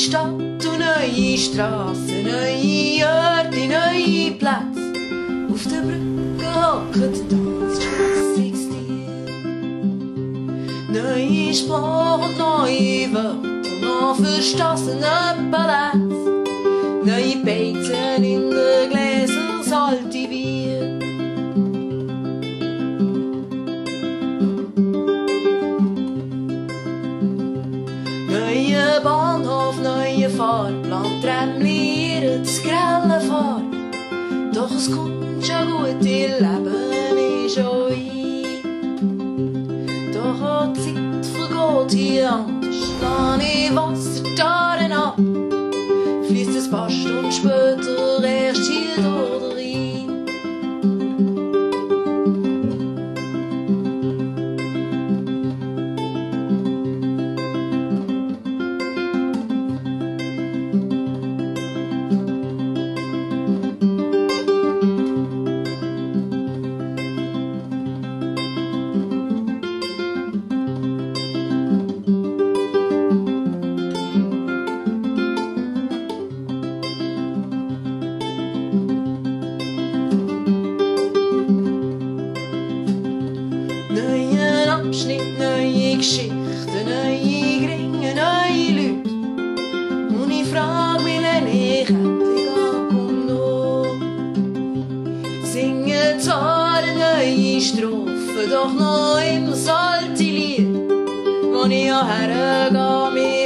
Stadt und neue Strassen, neue Orte, neue Plätze. Auf der Brücke hockt das Sixteen. Neue Sprache und neue Wörter, noch verstossene Paläste. Neue Beizen in der Gläser, salte Bier. Neue Bahnhof, neue Fahrplan, Tramlieren, das grelle Fahr. Doch es kommt schon gut, ihr Leben ist auch ein. Doch auch die Zeit vergeht hier anders, lass ich Wassertaren ab. Fließt ein paar Stunden später erst hier durch den Rhein. Neue Abschnitt, neue Geschichten, neue Gringe, neue Leute. Und ich frag mich, wenn ich endlich ankomme, singen zwar eine neue Strophe, doch noch immer das alte Lied, wo ich hergehe.